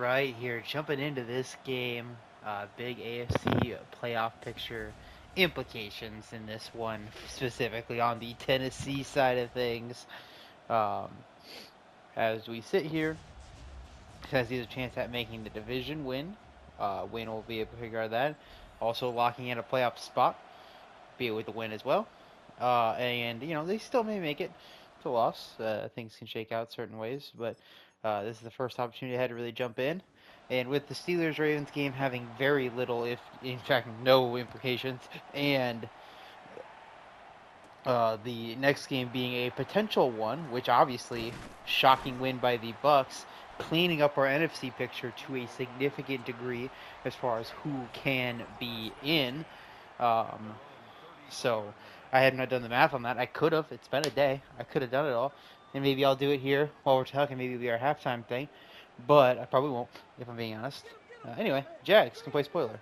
right, here jumping into this game, big AFC playoff picture implications in this one, specifically on the Tennessee side of things. Um, as we sit here, Tennessee has a chance at making the division win. Win will be able to figure out that. Also locking in a playoff spot, be it with the win as well. And they still may make it to loss. Things can shake out certain ways, but this is the first opportunity I had to really jump in. And with the Steelers Ravens game having very little, if in fact no implications, and the next game being a potential one, which obviously shocking win by the Bucks, cleaning up our NFC picture to a significant degree as far as who can be in. Um, so I had not done the math on that. I could have. It's been a day. I could have done it all. And maybe I'll do it here while we're talking. Maybe it'll be our halftime thing. But I probably won't, if I'm being honest. Anyway, Jags can play spoiler.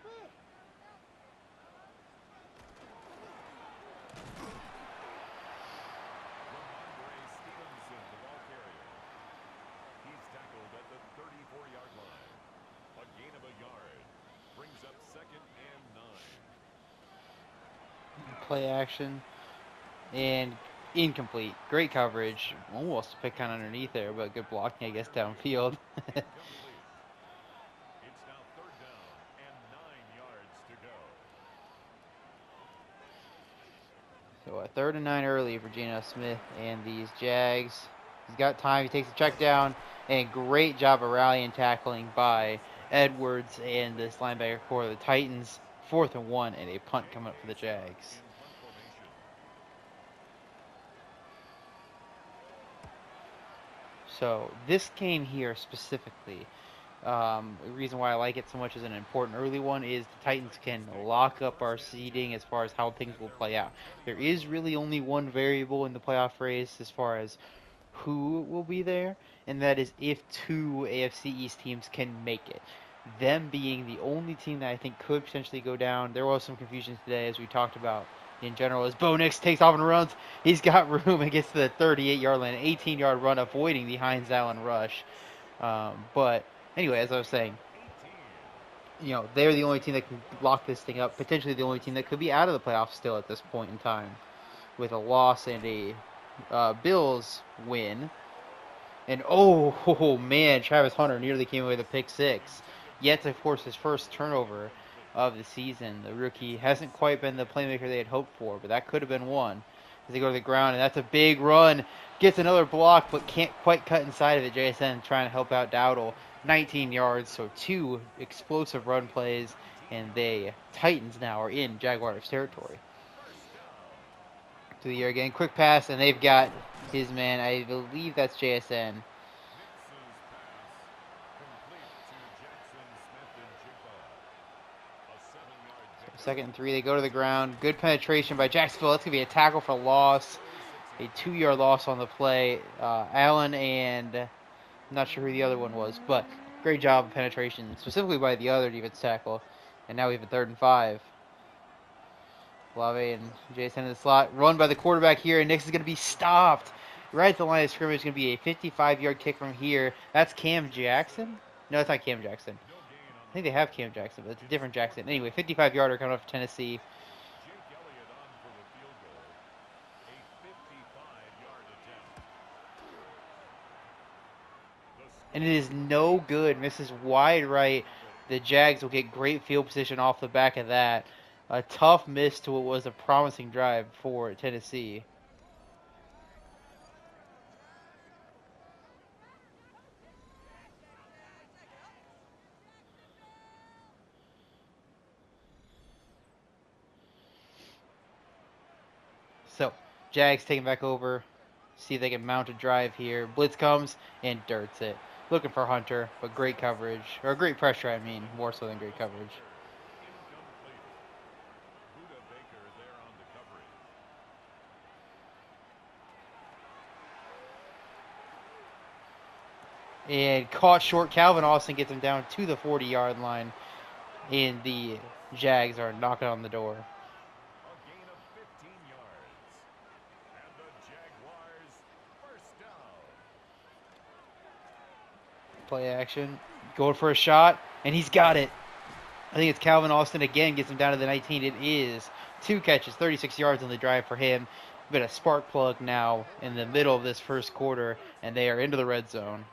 Play action. And incomplete. Great coverage. Almost picked kind of underneath there, but good blocking, I guess, downfield. So a 3rd and 9 early for Geno Smith and these Jags. He's got time. He takes the check down, and great job of rallying tackling by Edwards and this linebacker core of the Titans. 4th and 1, and a punt coming up for the Jags. So this game here specifically, the reason why I like it so much as an important early one is the Titans can lock up our seeding as far as how things will play out. There is really only one variable in the playoff race as far as who will be there, and that is if two AFC East teams can make it. Them being the only team that I think could potentially go down. There was some confusion today, as we talked about in general, as Bo Nix takes off and runs. He's got room and gets to the 38-yard line, 18-yard run, avoiding the Hines Allen rush. But anyway, as I was saying, they're the only team that can lock this thing up. Potentially the only team that could be out of the playoffs still at this point in time, with a loss and a Bills win. And oh man, Travis Hunter nearly came away with a pick six. Yet to force his first turnover of the season. The rookie hasn't quite been the playmaker they had hoped for, but that could have been one. As they go to the ground, and that's a big run. Gets another block, but can't quite cut inside of it. JSN trying to help out Dowdle. 19 yards, so 2 explosive run plays, and they, Titans now, are in Jaguars territory. To the air again, quick pass, and they've got his man. I believe that's JSN. 2nd and 3, they go to the ground. Good penetration by Jacksonville. That's going to be a tackle for loss. A 2-yard loss on the play. Allen and I'm not sure who the other one was, but great job of penetration, specifically by the other defense tackle. And now we have a 3rd and 5. Lave and Jason in the slot. Run by the quarterback here, and Nix is going to be stopped. Right at the line of scrimmage, is going to be a 55-yard kick from here. That's Cam Jackson? No, it's not Cam Jackson. I think they have Cam Jackson, but it's a different Jackson. Anyway, 55-yarder coming up for Tennessee. And it is no good. Misses wide right. The Jags will get great field position off the back of that. A tough miss to what was a promising drive for Tennessee. So, Jags taking back over. See if they can mount a drive here. Blitz comes and dirts it. Looking for Hunter, but great coverage. Or great pressure, I mean. More so than great coverage. And caught short. Calvin Austin gets him down to the 40-yard line. And the Jags are knocking on the door. Play action. Going for a shot, and he's got it. I think it's Calvin Austin again, gets him down to the 19. It is 2 catches, 36 yards on the drive for him. Been a spark plug now in the middle of this first quarter, and they are into the red zone.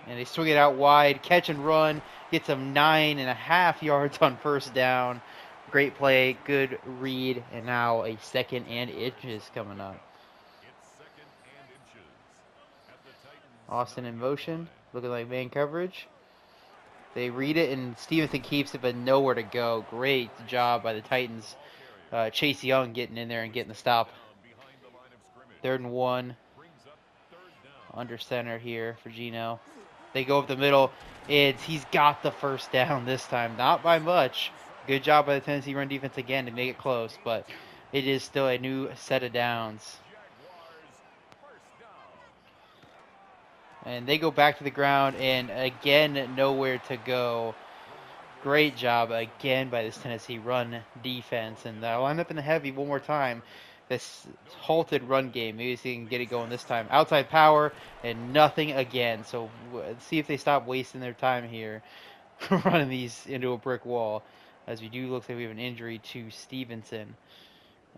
And they swing it out wide, catch and run, gets him 9.5 yards on first down. Great play, good read, and now a 2nd and inches coming up. Austin in motion, looking like man coverage. They read it, and Stevenson keeps it, but nowhere to go. Great job by the Titans. Chase Young getting in there and getting the stop. 3rd and 1. Under center here for Gino. They go up the middle, and he's got the first down this time. Not by much. Good job by the Tennessee run defense again to make it close, but it is still a new set of downs. And they go back to the ground, and again, nowhere to go. Great job again by this Tennessee run defense. And they'll line up in the heavy one more time. This halted run game. Maybe they can get it going this time. Outside power and nothing again. So see if they stop wasting their time here running these into a brick wall. As we do look like we have an injury to Stevenson.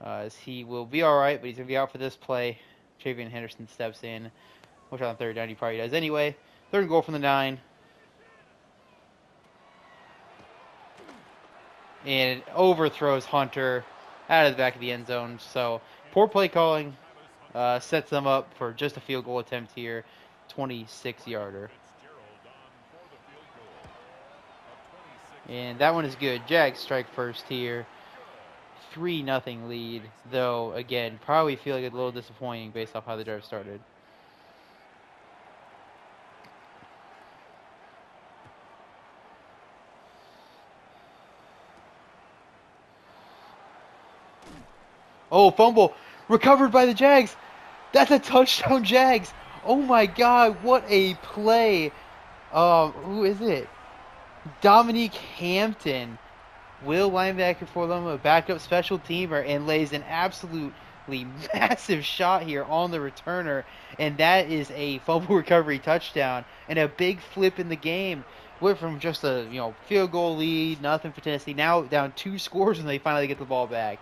As he will be all right, but he's going to be out for this play. Travion Henderson steps in. Which on 3rd down he probably does anyway. 3rd and goal from the 9. And it overthrows Hunter out of the back of the end zone. So poor play calling sets them up for just a field goal attempt here. 26-yarder. And that one is good. Jags strike first here. 3-0 lead. Though, again, probably feel like it's a little disappointing based off how the drive started. Oh, fumble. Recovered by the Jags. That's a touchdown, Jags. Oh, my God. What a play. Who is it? Dominique Hampton. Will linebacker for them, a backup special teamer, and lays an absolutely massive shot here on the returner. And that is a fumble recovery touchdown and a big flip in the game. Went from just a field goal lead, nothing for Tennessee, now down 2 scores and they finally get the ball back.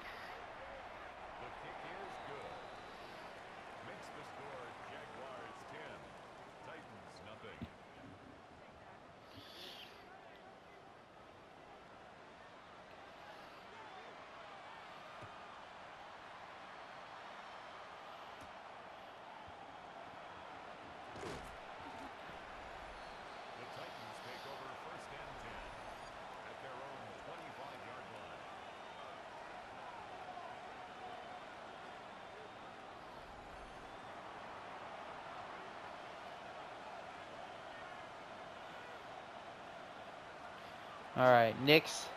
All right, Nix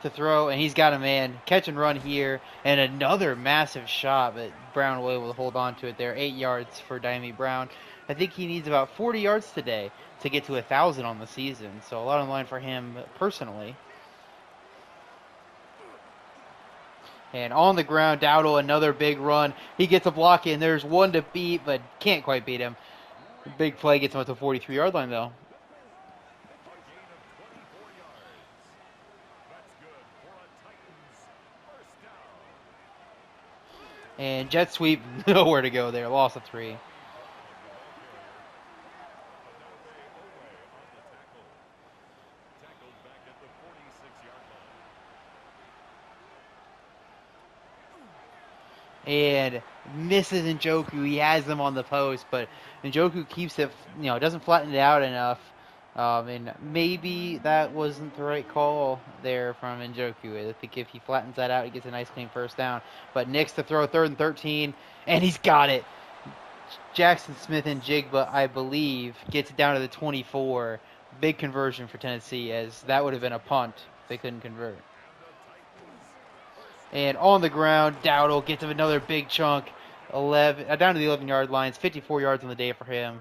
to throw, and he's got a man. Catch and run here, and another massive shot, but Brown will able to hold on to it there. 8 yards for Diami Brown. I think he needs about 40 yards today to get to 1,000 on the season, so a lot on the line for him personally. And on the ground, Dowdle, another big run. He gets a block in. There's one to beat, but can't quite beat him. Big play gets him up to the 43-yard line, though. And jet sweep, nowhere to go there. Loss of 3. And misses Njoku. He has them on the post, but Njoku keeps it, doesn't flatten it out enough. And maybe that wasn't the right call there from Njoku. I think if he flattens that out, he gets a nice clean first down. But Nix to throw 3rd and 13, and he's got it. Jackson Smith and Jigba, I believe, gets it down to the 24. Big conversion for Tennessee, as that would have been a punt if they couldn't convert. And on the ground, Dowdle gets him another big chunk. Down to the 11-yard lines. 54 yards on the day for him.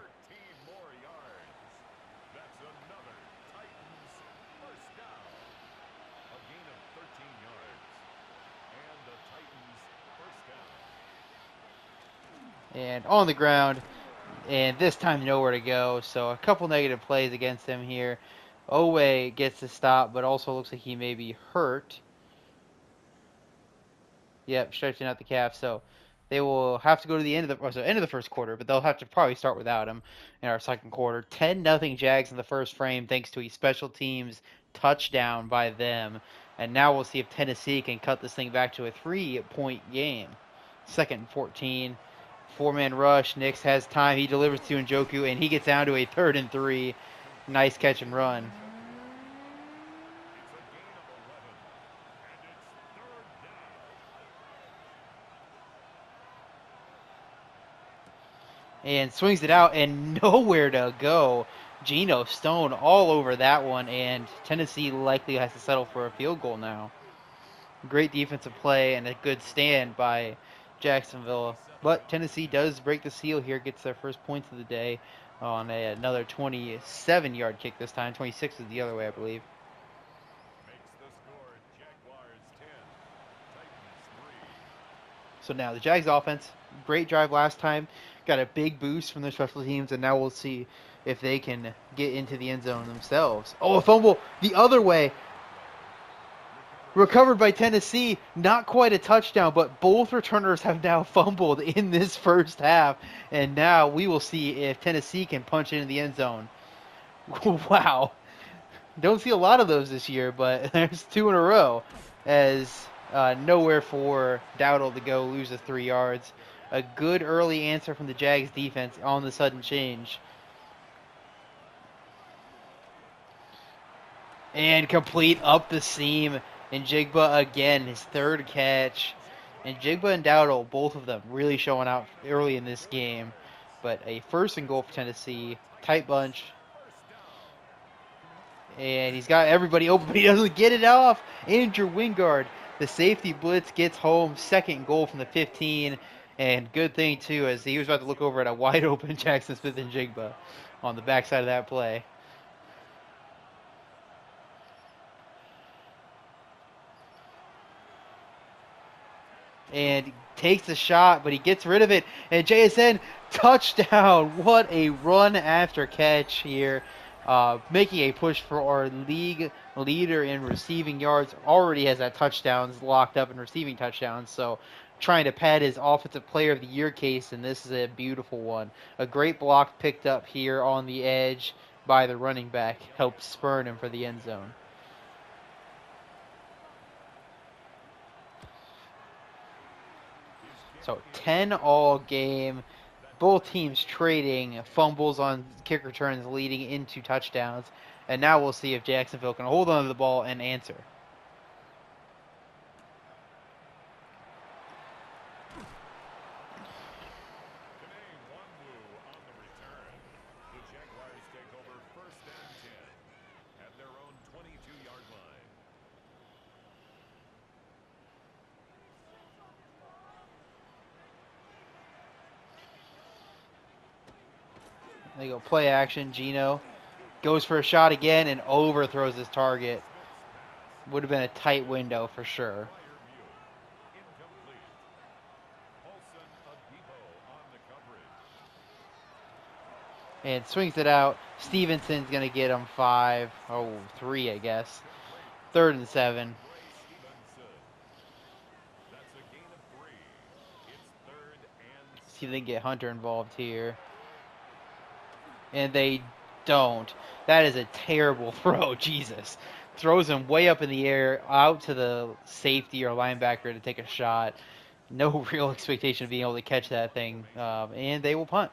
And on the ground, And this time, nowhere to go. So a couple negative plays against him here. Owe gets the stop, but also looks like he may be hurt. Yep, stretching out the calf. So they will have to go to the end of the first quarter, but they'll have to probably start without him in our second quarter. 10-0 Jags in the first frame, thanks to a special teams touchdown by them. And now we'll see if Tennessee can cut this thing back to a 3-point game. Second and 14. Four-man rush. Nix has time. He delivers to Njoku, and he gets down to a 3rd and 3. Nice catch and run. And swings it out and nowhere to go. Geno Stone all over that one, and Tennessee likely has to settle for a field goal now. Great defensive play and a good stand by Jacksonville. But Tennessee does break the seal here, gets their first points of the day on another 27-yard kick this time. 26 is the other way, I believe. So now the Jags offense, great drive last time, got a big boost from their special teams, and now we'll see if they can get into the end zone themselves. Oh, a fumble the other way. Recovered by Tennessee, not quite a touchdown, but both returners have now fumbled in this first half, and now we will see if Tennessee can punch into the end zone. Wow. Don't see a lot of those this year, but there's 2 in a row as nowhere for Dowdle to go, lose the 3 yards. A good early answer from the Jags defense on the sudden change. And complete up the seam. And Jigba again, his 3rd catch. And Jigba and Dowdle, both of them, really showing out early in this game. But a 1st and goal for Tennessee. Tight bunch. And he's got everybody open, but he doesn't get it off. Andrew Wingard, the safety blitz, gets home. 2nd goal from the 15. And good thing, too, as he was about to look over at a wide open Jackson Smith and Jigba on the backside of that play. And takes the shot, but he gets rid of it. And JSN, touchdown. What a run after catch here. Making a push for our league leader in receiving yards. Already has that touchdowns locked up in receiving touchdowns. So trying to pad his offensive player of the year case, and this is a beautiful one. A great block picked up here on the edge by the running back. Helped spurn him for the end zone. So 10 all game. Both teams trading fumbles on kick returns leading into touchdowns. And now we'll see if Jacksonville can hold on to the ball and answer. They go play action. Geno goes for a shot again and overthrows his target. Would have been a tight window for sure. And swings it out. Stevenson's going to get him 3, I guess. 3rd and 7. See if they can get Hunter involved here. And they don't. That is a terrible throw. Jesus. Throws him way up in the air, out to the safety or linebacker to take a shot. No real expectation of being able to catch that thing. And they will punt.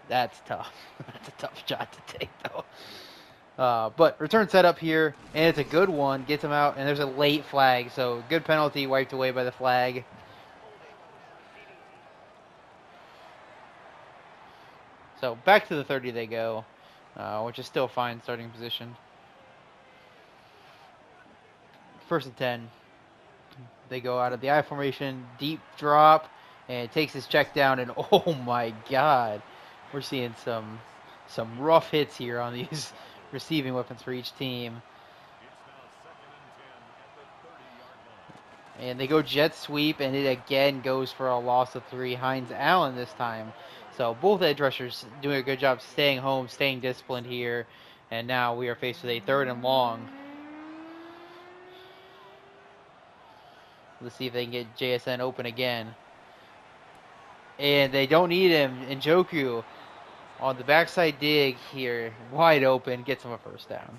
That's tough. That's a tough shot to take, though. But return set up here, and it's a good one. Gets him out, and there's a late flag. So good penalty, wiped away by the flag. So back to the 30 they go, which is still fine starting position. 1st and 10. They go out of the I formation, deep drop, and takes his check down, and oh my God. We're seeing some rough hits here on these receiving weapons for each team. And they go jet sweep, and it again goes for a loss of 3. Hines Allen this time. So both edge rushers doing a good job staying home, staying disciplined here. And now we are faced with a 3rd and long. Let's see if they can get JSN open again. And they don't need him. Njoku on the backside dig here, wide open, gets him a 1st down.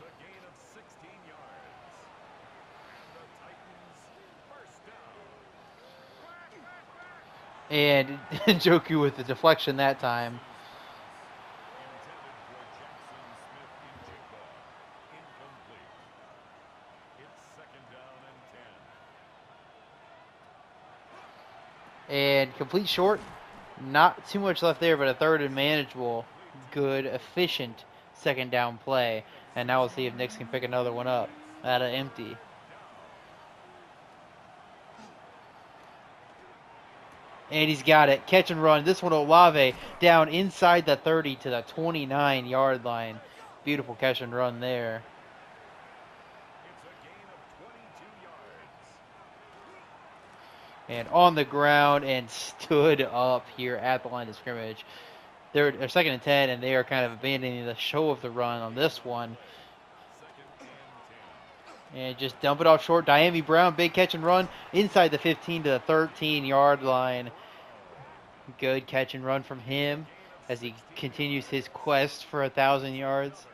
And Njoku with the deflection that time. And complete short. Not too much left there, but a 3rd and manageable. Good, efficient 2nd down play. And now we'll see if Knicks can pick another one up out of empty. And he's got it. Catch and run. This one, Olave down inside the 30 to the 29-yard line. Beautiful catch and run there. And on the ground and stood up here at the line of scrimmage. They're 2nd and 10, and they are kind of abandoning the show of the run on this one. And just dump it off short. Diami Brown, big catch and run inside the 15 to the 13-yard line. Good catch and run from him as he continues his quest for 1,000 yards.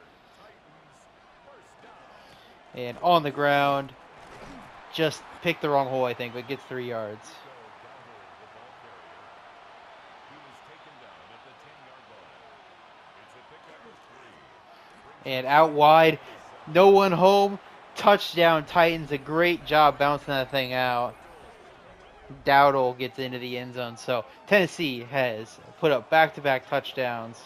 And on the ground, just picked the wrong hole, I think, but gets 3 yards. And out wide, no one home. Touchdown Titans, a great job bouncing that thing out. Dowdle gets into the end zone. So Tennessee has put up back-to-back touchdowns.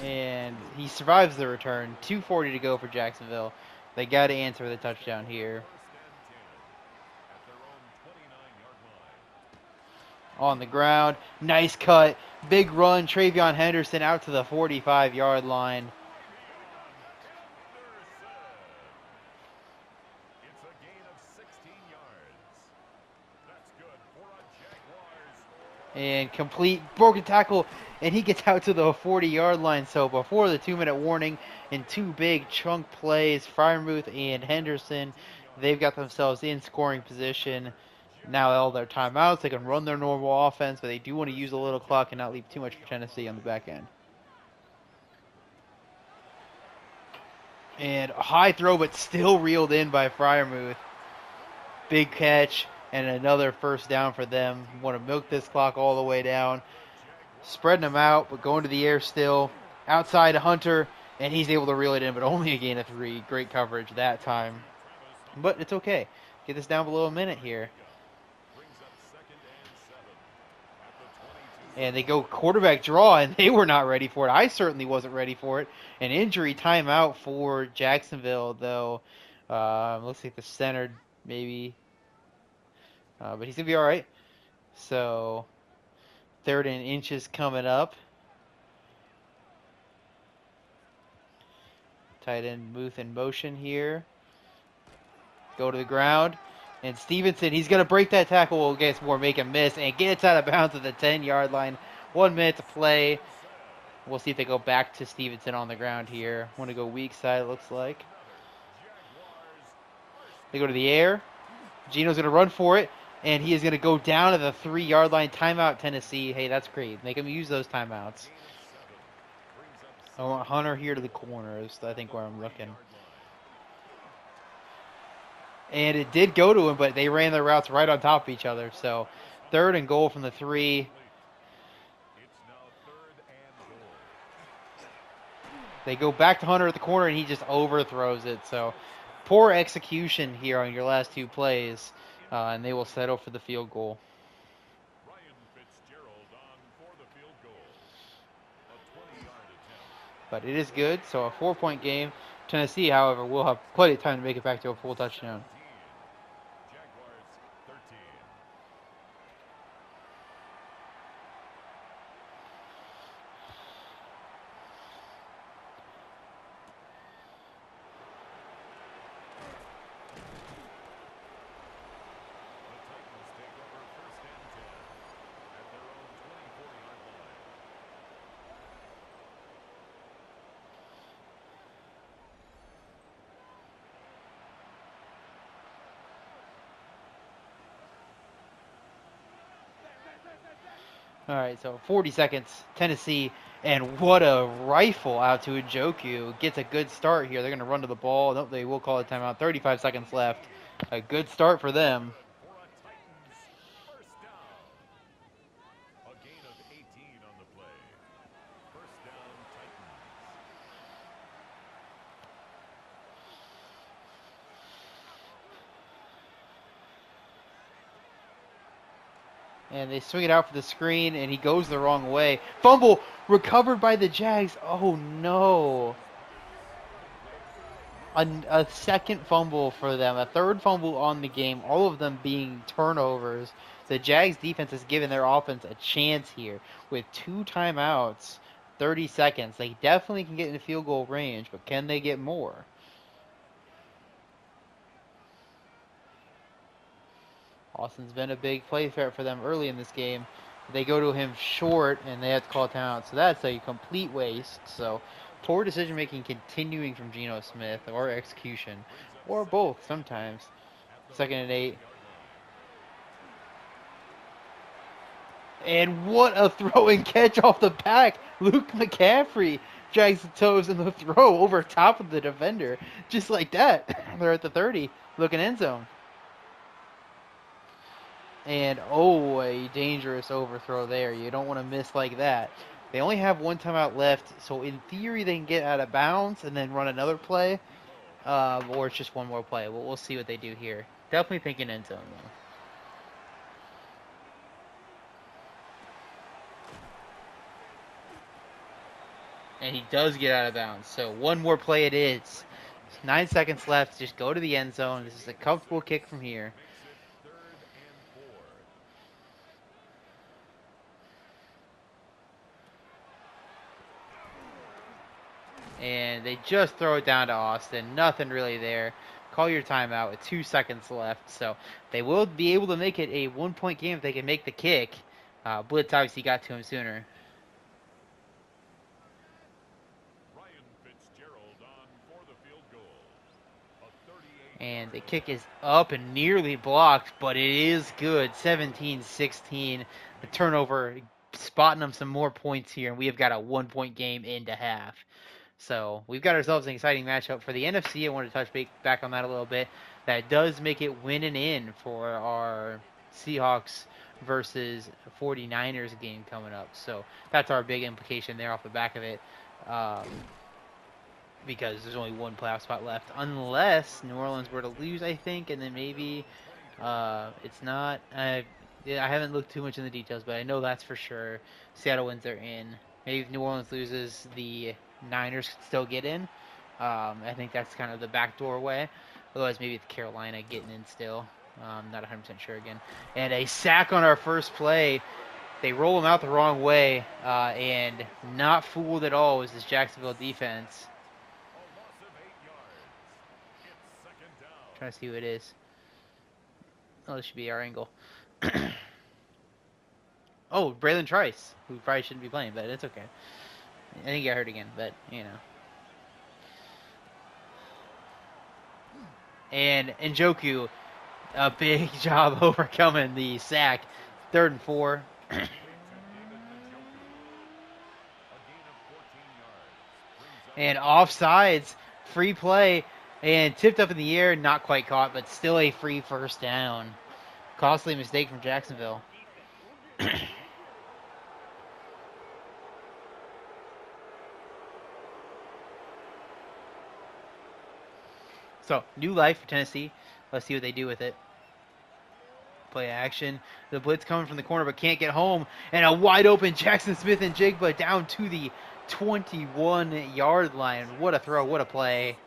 And he survives the return. 2:40 to go for Jacksonville. They got to answer the touchdown here. On the ground. Nice cut. Big run. Travion Henderson out to the 45-yard line. And complete, broken tackle, and he gets out to the 40-yard line. So before the 2-minute warning, in 2 big chunk plays, Freiermuth and Henderson, they've got themselves in scoring position. Now all their timeouts, they can run their normal offense, but they do want to use a little clock and not leave too much for Tennessee on the back end. And a high throw, but still reeled in by Freiermuth. Big catch. And another 1st down for them. Want to milk this clock all the way down. Spreading them out, but going to the air still. Outside Hunter, and he's able to reel it in, but only a gain of 3. Great coverage that time. But it's okay. Get this down below a minute here. And they go quarterback draw, and they were not ready for it. I certainly wasn't ready for it. An injury timeout for Jacksonville, though. Looks like the center maybe... but he's going to be all right. So, 3rd and inches coming up. Tight end Muth in motion here. Go to the ground. And Stevenson, he's going to break that tackle against Moore, make him miss, and gets out of bounds at the 10-yard line. 1 minute to play. We'll see if they go back to Stevenson on the ground here. Want to go weak side, it looks like. They go to the air. Gino's going to run for it. And he is going to go down to the 3-yard line. Timeout, Tennessee. Hey, that's great. Make him use those timeouts. I want Hunter here to the corners. I think where I'm looking. And it did go to him, but they ran their routes right on top of each other. So 3rd and goal from the 3. They go back to Hunter at the corner, and he just overthrows it. So poor execution here on your last 2 plays. And they will settle for the field goal. but it is good. So a 4-point game. Tennessee, however, will have plenty of time to make it back to a full touchdown. All right, so 40 seconds, Tennessee, and what a rifle out to Njoku. Gets a good start here. They're going to run to the ball. Nope, they will call a timeout. 35 seconds left. A good start for them. And they swing it out for the screen, and he goes the wrong way. Fumble recovered by the Jags. Oh, no. A second fumble for them. A third fumble on the game. All of them being turnovers. The Jags defense has given their offense a chance here. With 2 timeouts, 30 seconds. They definitely can get in the field goal range, but can they get more? Austin's been a big play threat for them early in this game. They go to him short, and they have to call a timeout. So that's a complete waste. So poor decision-making continuing from Geno Smith, or execution, or both sometimes. 2nd and 8. And what a throw and catch off the back. Luke McCaffrey drags the toes in the throw over top of the defender. Just like that. They're at the 30, looking end zone. And, oh, a dangerous overthrow there. You don't want to miss like that. They only have 1 timeout left, so in theory they can get out of bounds and then run another play. Or it's just one more play. Well, we'll see what they do here. Definitely thinking end zone, though. And he does get out of bounds. So one more play it is. 9 seconds left. Just go to the end zone. This is a comfortable kick from here. And they just throw it down to Austin. Nothing really there. Call your timeout with 2 seconds left. So they will be able to make it a 1-point game if they can make the kick. Blitz obviously got to him sooner. And the kick is up and nearly blocked, but it is good. 17-16. The turnover spotting them some more points here, and we have got a 1-point game into half. So we've got ourselves an exciting matchup for the NFC. I wanted to touch back on that a little bit. That does make it win and in for our Seahawks versus 49ers game coming up. So that's our big implication there off the back of it. Because there's only 1 playoff spot left. Unless New Orleans were to lose, I think. And then maybe it's not. I haven't looked too much in the details, but I know that's for sure. Seattle wins, they're in. Maybe if New Orleans loses, the Niners could still get in. I think that's kind of the backdoor way. Otherwise, maybe it's Carolina getting in still. Not 100% sure again. And a sack on our first play. They roll them out the wrong way, and not fooled at all was this Jacksonville defense. Trying to see who it is. Oh, this should be our angle. Oh, Braylon Trice, who probably shouldn't be playing, but it's okay. I think he got hurt again, but, you know. And Njoku, a big job overcoming the sack. 3rd and 4. And offsides, free play, and tipped up in the air, not quite caught, but still a free first down. Costly mistake from Jacksonville. So, new life for Tennessee. Let's see what they do with it. Play action. The blitz coming from the corner, but can't get home. And a wide open Jackson Smith and Jigba down to the 21-yard line. What a throw, what a play.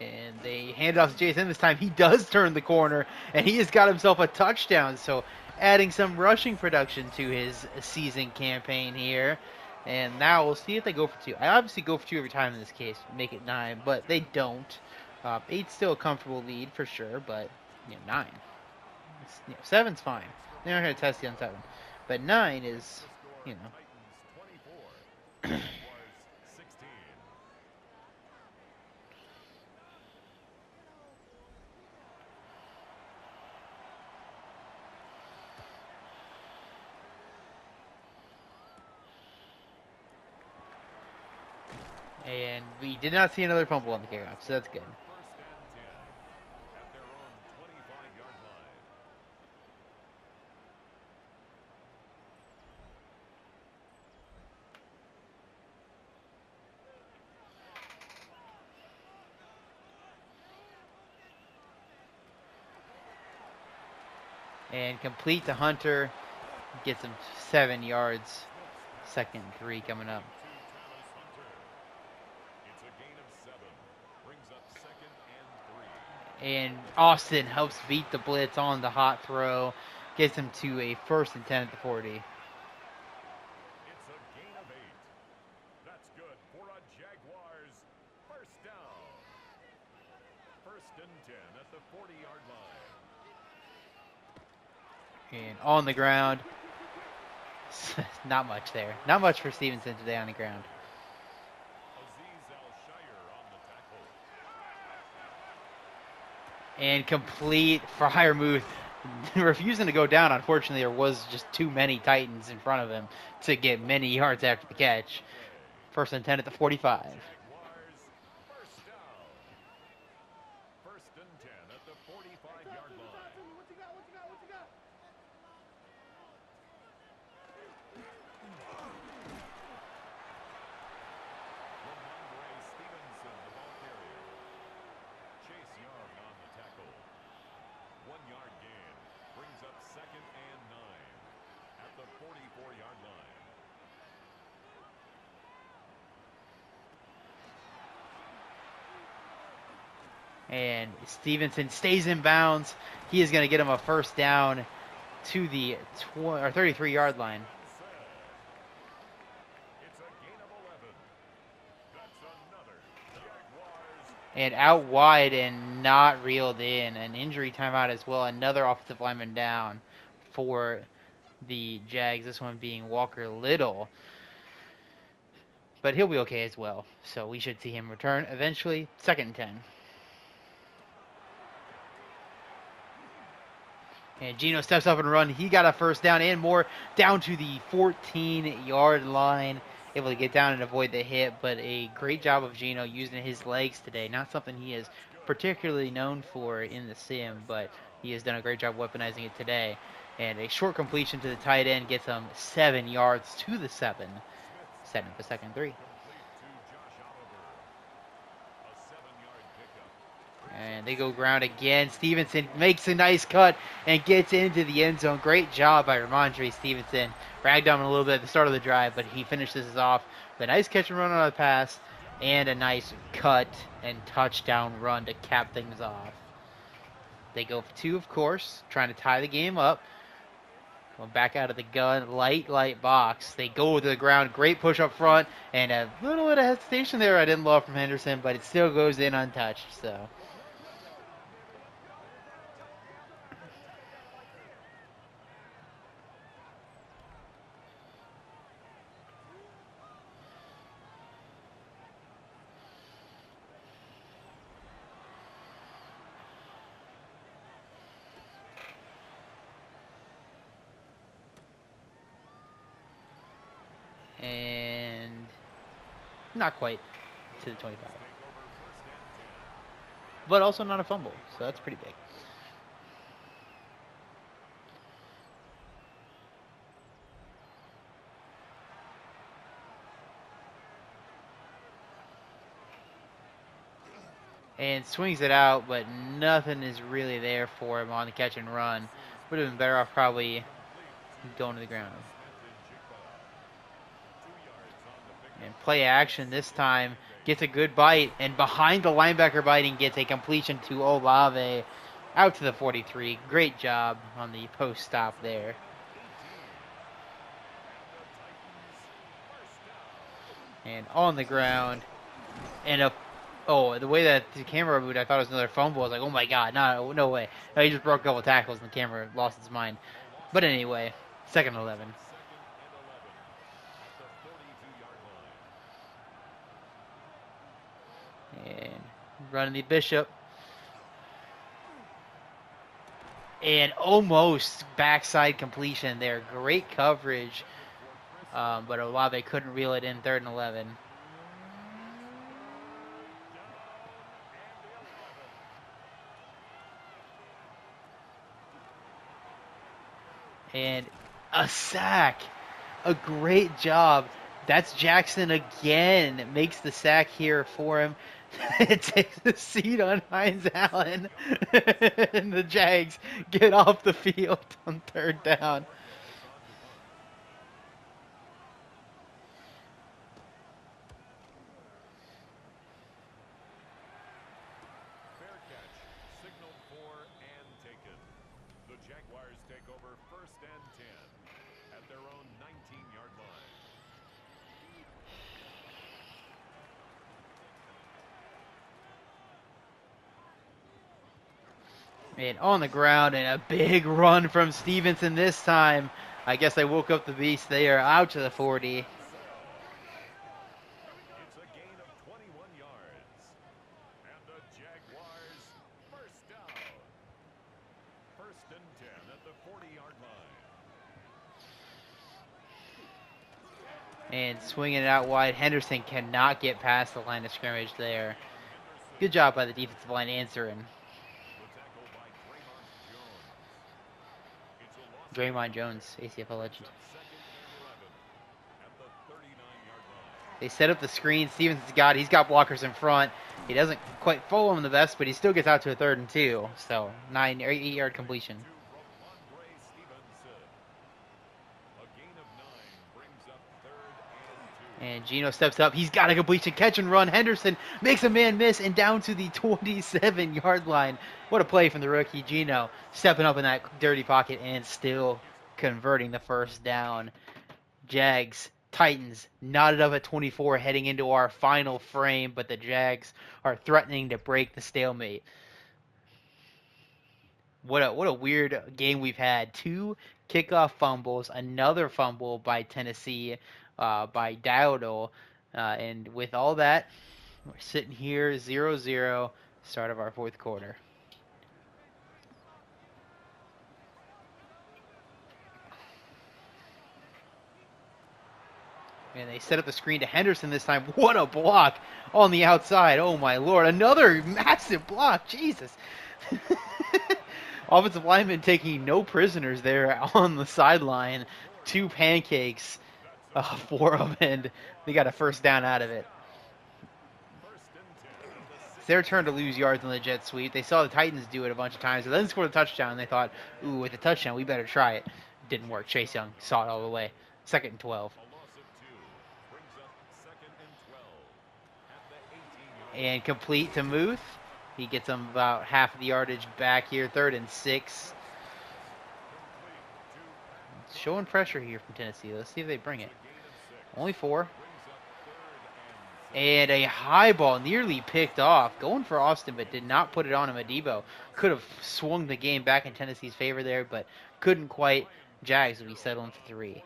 And they hand it off to Jason. This time he does turn the corner, and he has got himself a touchdown. So adding some rushing production to his season campaign here. And now we'll see if they go for 2. I obviously go for 2 every time in this case, make it 9, but they don't. 8's still a comfortable lead for sure, but 9. 7's fine. They're not going to test you on 7. But 9 is, And we did not see another fumble on the kickoff, so that's good. And complete to Hunter. Gets him 7 yards. 2nd and 3 coming up. And Austin helps beat the blitz on the hot throw. Gets him to a 1st and 10 at the 40. It's a gain of 8. That's good for a Jaguars first down. 1st and 10 at the 40-yard line. And on the ground. Not much there. Not much for Stevenson today on the ground. And complete Fryermuth refusing to go down. Unfortunately, there was just too many Titans in front of him to get many yards after the catch. 1st and 10 at the 45. And Stevenson stays in bounds. He is going to get him a 1st down to the 33-yard line. And out wide and not reeled in. An injury timeout as well. Another offensive lineman down for the Jags. This one being Walker Little. But he'll be okay as well. So we should see him return eventually. 2nd and 10. And Gino steps up and run. He got a 1st down and more down to the 14-yard line. Able to get down and avoid the hit, but a great job of Gino using his legs today. Not something he is particularly known for in the sim, but he has done a great job weaponizing it today. And a short completion to the tight end gets him 7 yards to the 7. Setting up the 2nd and 3. And they go ground again. Stevenson makes a nice cut and gets into the end zone. Great job by Ramondre Stevenson. Ragged on him a little bit at the start of the drive, but he finishes this off with a nice catch and run on the pass and a nice cut and touchdown run to cap things off. They go for 2, of course, trying to tie the game up. Going back out of the gun, light box. They go to the ground, great push up front, and a little bit of hesitation there I didn't love from Henderson, but it still goes in untouched, so... And not quite to the 25. But also not a fumble, so that's pretty big. and swings it out, but nothing is really there for him on the catch and run. Would have been better off probably going to the ground. And play action this time. Gets a good bite, and behind the linebacker biting gets a completion to Olave out to the 43. Great job on the post stop there. And on the ground, and the way that the camera moved, I thought it was another fumble. I was like, oh my god, no way. No, he just broke a couple tackles, and the camera lost its mind. But anyway, 2nd and 11. And running the Bishop. And almost backside completion there. Great coverage. But Olave couldn't reel it in 3rd and 11. And a sack. A great job. That's Jackson again. Makes the sack here for him. Takes the seat on Hines Allen. And the Jags get off the field on 3rd down. Fair catch, signaled for and taken. The Jaguars take over 1st and 10 at their own 19-yard line. And on the ground, and a big run from Stevenson this time. I guess I woke up the beast there, out to the 40. It's a gain of 21 yards. And the Jaguars first down. 1st and 10 at the 40-yard line. And swinging it out wide. Henderson cannot get past the line of scrimmage there. Good job by the defensive line answering. Draymond Jones, ACFL legend. They set up the screen. He's got blockers in front. He doesn't quite follow him the best, but he still gets out to a 3rd and 2. So 8-yard completion. And Gino steps up. He's got a completion, catch and run. Henderson makes a man miss and down to the 27-yard line. What a play from the rookie Gino, stepping up in that dirty pocket and still converting the 1st down. Jags, Titans knotted up at 24 heading into our final frame, but the Jags are threatening to break the stalemate. What a weird game we've had. 2 kickoff fumbles, another fumble by Tennessee, by Dowdle, and with all that, we're sitting here 0-0, start of our 4th quarter. And they set up the screen to Henderson this time. What a block on the outside. Oh my lord, another massive block. Jesus. Offensive lineman taking no prisoners there on the sideline. 2 pancakes for them, and they got a 1st down out of it. It's their turn to lose yards on the jet sweep. They saw the Titans do it a bunch of times. They then scored a touchdown, and they thought, ooh, with a touchdown, we better try it. Didn't work. Chase Young saw it all the way. 2nd and 12. And complete to Muth. He gets them about half of the yardage back here. 3rd and 6. Showing pressure here from Tennessee. Let's see if they bring it. Only 4. And a high ball nearly picked off. Going for Austin, but did not put it on him. Adebo could have swung the game back in Tennessee's favor there, but couldn't quite. Jags will be settling for 3.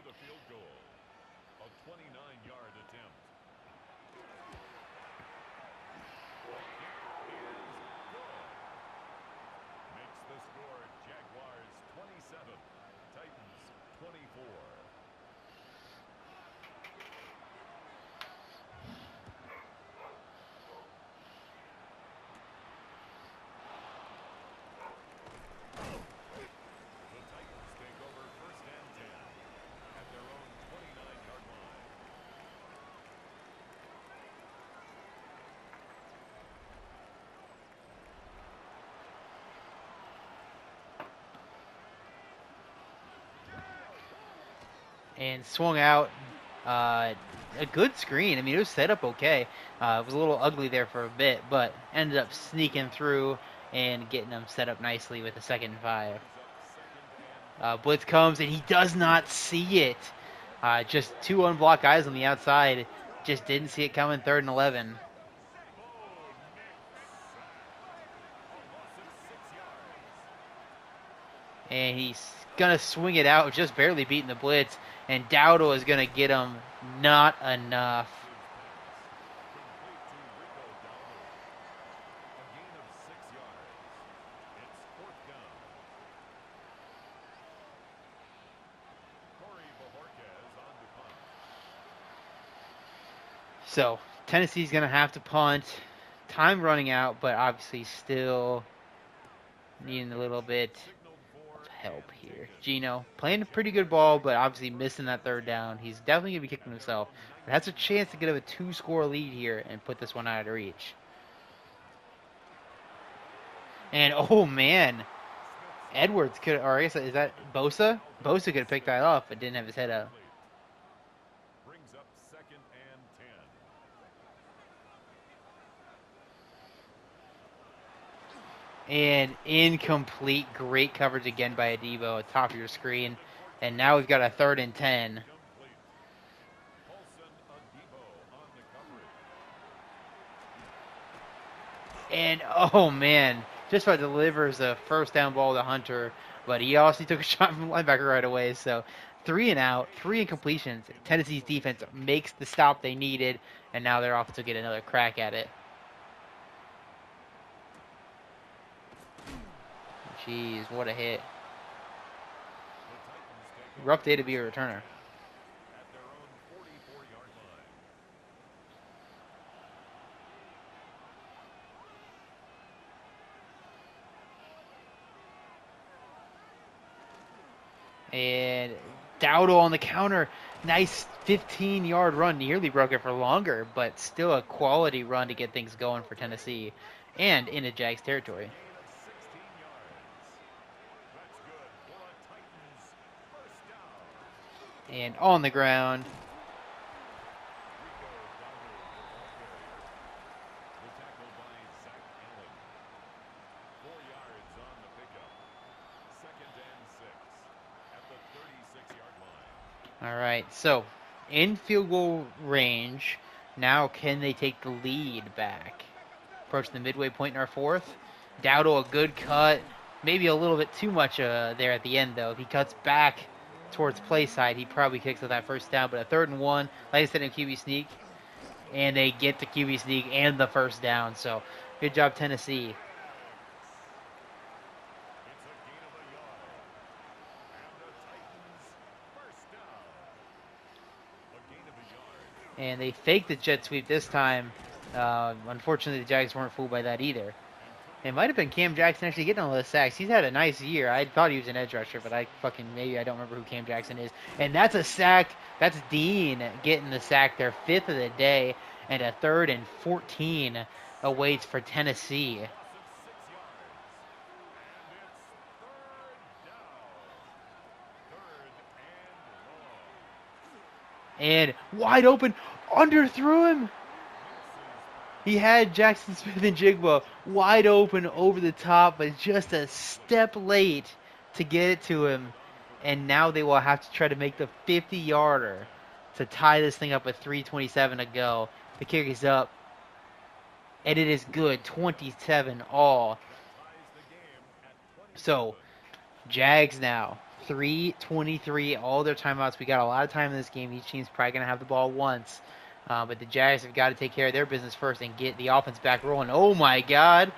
and swung out a good screen. I mean, it was set up okay. It was a little ugly there for a bit, but ended up sneaking through and getting them set up nicely with a 2nd and 5. Blitz comes, and he does not see it. Just 2 unblocked guys on the outside. Just didn't see it coming. 3rd and 11. And he's going to swing it out, just barely beating the blitz. And Dowdle is going to get him. Not enough. So Tennessee's going to have to punt. Time running out, but obviously still needing a little bit of help here. Gino playing a pretty good ball, but obviously missing that 3rd down. He's definitely going to be kicking himself. But has a chance to get a 2-score lead here and put this one out of reach. And, oh, man. Edwards could, or I guess, is that Bosa? Bosa could have picked that up, but didn't have his head up. Brings up 2nd and 10. And incomplete. Great coverage again by Adebo at top of your screen. And now we've got a 3rd and 10. And, oh, man. Just about delivers a 1st down ball to Hunter. But he also took a shot from the linebacker right away. So 3 and out, 3 incompletions. Tennessee's defense makes the stop they needed. And now they're off to get another crack at it. Jeez, what a hit. Rough day to be a returner. And Dowdle on the counter. Nice 15-yard run. Nearly broke it for longer, but still a quality run to get things going for Tennessee and into Jags territory. And on the ground. All right, so in field goal range, now can they take the lead back? Approaching the midway point in our 4th. Dowdle, a good cut. Maybe a little bit too much there at the end, though. If he cuts back towards play side, he probably kicks with that 1st down. But a 3rd and 1, like I said, in QB sneak. And they get the QB sneak and the 1st down. So good job, Tennessee. And they faked the jet sweep this time. Unfortunately, the Jags weren't fooled by that either. It might have been Cam Jackson actually getting all the sacks. He's had a nice year. I thought he was an edge rusher, but maybe I don't remember who Cam Jackson is. And that's a sack. That's Dean getting the sack, their 5th of the day. And a 3rd and 14 awaits for Tennessee. And wide open, underthrew him. He had Jackson Smith-Njigba wide open over the top, but just a step late to get it to him. And now they will have to try to make the 50-yarder to tie this thing up with 3:27 to go. The kick is up, and it is good, 27 all. So, Jags now, 3:23, all their timeouts. We got a lot of time in this game. Each team's probably going to have the ball once. But the Jags have got to take care of their business first and get the offense back rolling. Oh, my God.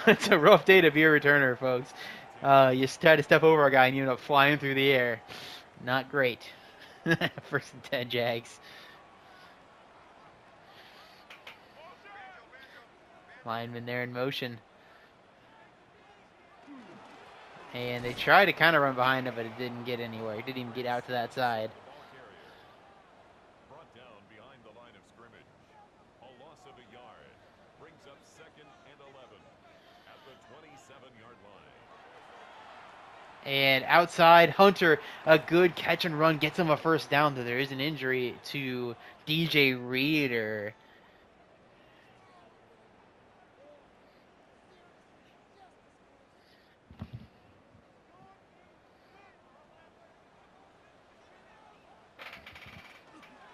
It's a rough day to be a returner, folks. You try to step over a guy and you end up flying through the air. Not great. 1st and 10, Jags. Lineman there in motion. And they tried to kind of run behind him, but it didn't get anywhere. He didn't even get out to that side. And outside, Hunter, a good catch and run, gets him a first down. Though there is an injury to DJ Reader.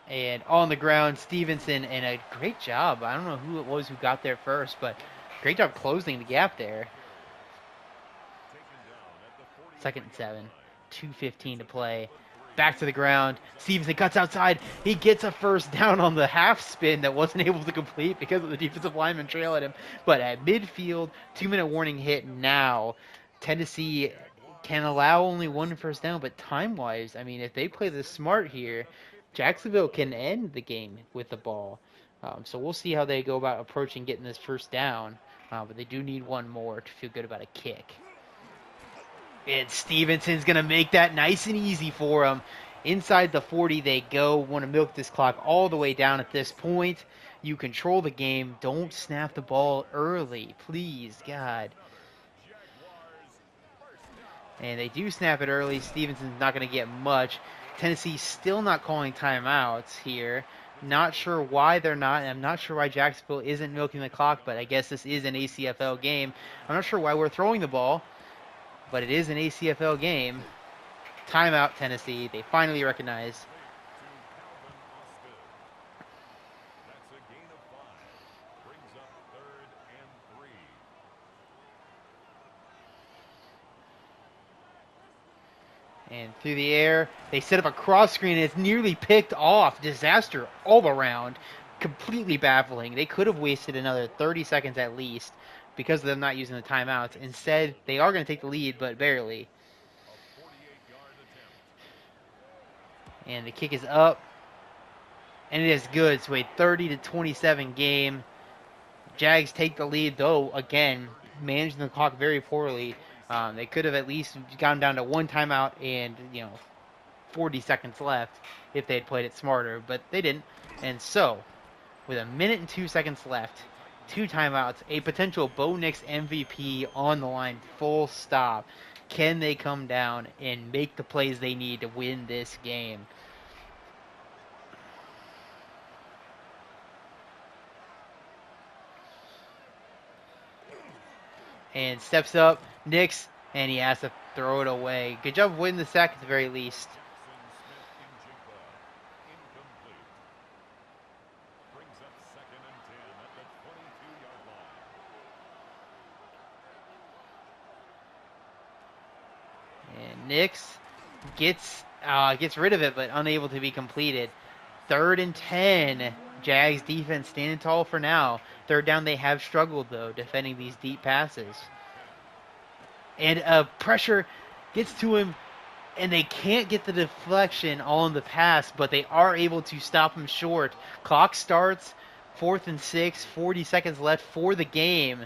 And on the ground, Stevenson, and a great job. I don't know who it was who got there first, but great job closing the gap there. 2nd and 7, 2:15 to play. Back to the ground. Stevenson cuts outside. He gets a first down on the half spin that wasn't able to complete because of the defensive lineman trail at him. But at midfield, 2-minute warning hit now. Tennessee can allow only one first down, but time-wise, I mean, if they play this smart here, Jacksonville can end the game with the ball. So we'll see how they go about approaching getting this first down. But they do need one more to feel good about a kick. And Stevenson's going to make that nice and easy for him. Inside the 40 they go. Want to milk this clock all the way down at this point. You control the game. Don't snap the ball early, please, God. And they do snap it early. Stevenson's not going to get much. Tennessee still not calling timeouts here. Not sure why they're not. I'm not sure why Jacksonville isn't milking the clock, but I guess this is an ACFL game. I'm not sure why we're throwing the ball, but it is an ACFL game. Timeout, Tennessee. They finally recognize. And through the air, they set up a cross screen, and it's nearly picked off. Disaster all around. Completely baffling. They could have wasted another 30 seconds at least because of them not using the timeouts. Instead, they are going to take the lead, but barely. And the kick is up. And it is good. So a 30-27 game. Jags take the lead, though, again, managing the clock very poorly. They could have at least gone down to one timeout and, 40 seconds left if they had played it smarter, but they didn't. And so, with a minute and 2 seconds left, 2 timeouts, a potential Bo Nix MVP on the line, full stop. Can they come down and make the plays they need to win this game? And steps up, Nix, and he has to throw it away. Good job winning the sack at the very least. And Nix gets rid of it, but unable to be completed. 3rd and 10. Jags defense standing tall for now. 3rd down, they have struggled, though, defending these deep passes. And pressure gets to him, and they can't get the deflection on the pass, but they are able to stop him short. Clock starts, 4th and 6, 40 seconds left for the game.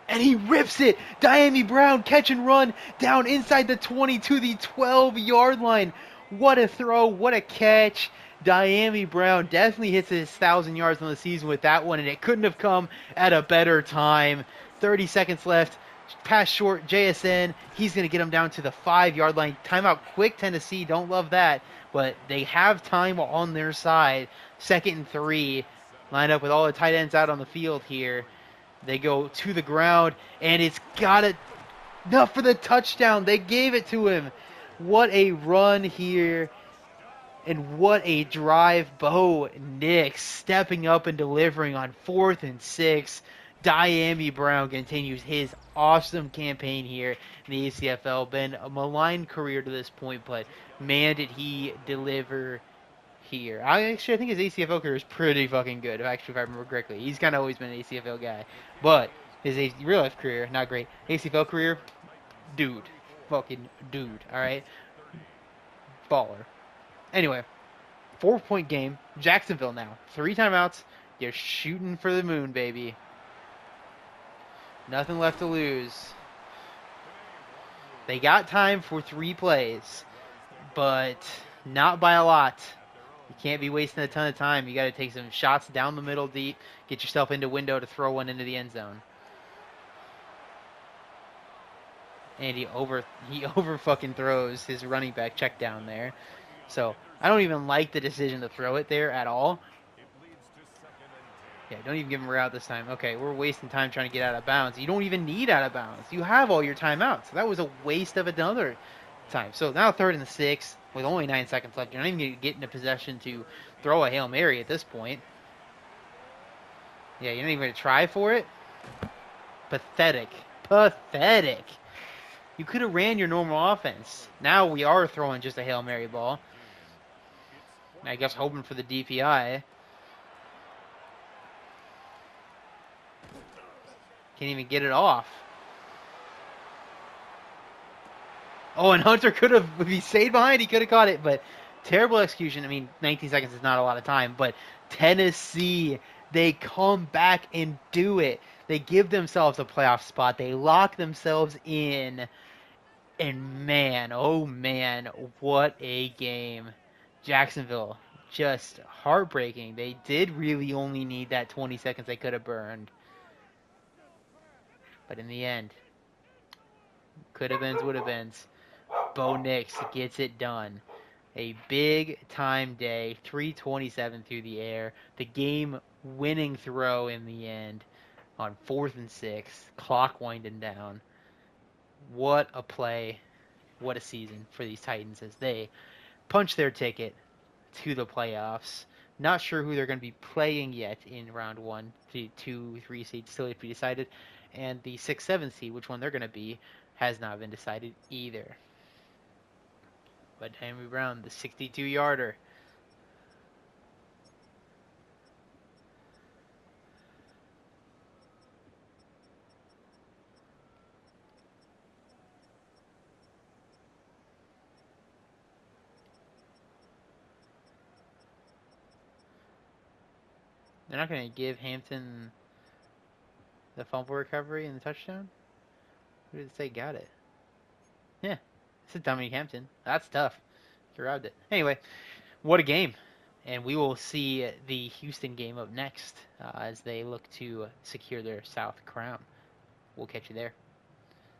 And he rips it. Diami Brown, catch and run, down inside the 20 to the 12-yard line. What a throw, what a catch. Diami Brown definitely hits his 1,000 yards on the season with that one, and it couldn't have come at a better time. 30 seconds left. Pass short, JSN. He's going to get him down to the 5-yard line. Timeout quick, Tennessee. Don't love that, but they have time on their side. 2nd and 3. Lined up with all the tight ends out on the field here. They go to the ground, and it's got it enough for the touchdown. They gave it to him. What a run here, and what a drive. Bo Nix stepping up and delivering on 4th and 6. Diami Brown continues his awesome campaign here in the ACFL. Been a maligned career to this point, but man, did he deliver here. I think his ACFL career is pretty fucking good, actually, if I remember correctly. He's kind of always been an ACFL guy. But his real life career, not great. ACFL career, dude. Fucking dude, alright? Baller. Anyway, 4-point game. Jacksonville now. 3 timeouts. You're shooting for the moon, baby. Nothing left to lose. They got time for 3 plays, but not by a lot. You can't be wasting a ton of time. You got to take some shots down the middle deep, get yourself into window to throw one into the end zone. and he over fucking throws his running back check down there. So I don't even like the decision to throw it there at all. Yeah, don't even give him a route this time. Okay, we're wasting time trying to get out of bounds. You don't even need out of bounds. You have all your timeouts. So that was a waste of another time. So now 3rd and 6 with only 9 seconds left. You're not even going to get in a possession to throw a Hail Mary at this point. Yeah, you're not even going to try for it. Pathetic. Pathetic. You could have ran your normal offense. Now we are throwing just a Hail Mary ball. I guess hoping for the DPI. Can't even get it off. Oh, and Hunter could have, if he stayed behind, he could have caught it, but terrible execution. I mean, 19 seconds is not a lot of time, but Tennessee, they come back and do it. They give themselves a playoff spot. They lock themselves in. And man, oh man, what a game. Jacksonville, just heartbreaking. They did really only need that 20 seconds they could have burned. But in the end, could have been, would have been. Bo Nix gets it done. A big time day, 327 through the air. The game winning throw in the end on 4th and 6. Clock winding down. What a play. What a season for these Titans as they punch their ticket to the playoffs. Not sure who they're going to be playing yet in round 1. The 2, 3 seeds still to be decided. And the 6, 7 seed, which one they're going to be, has not been decided either. But Henry Brown, the 62-yarder. They're not going to give Hampton the fumble recovery and the touchdown? Who did it say got it? Yeah, it's a Dominique Hampton. That's tough. He robbed it. Anyway, what a game. And we will see the Houston game up next as they look to secure their South crown. We'll catch you there.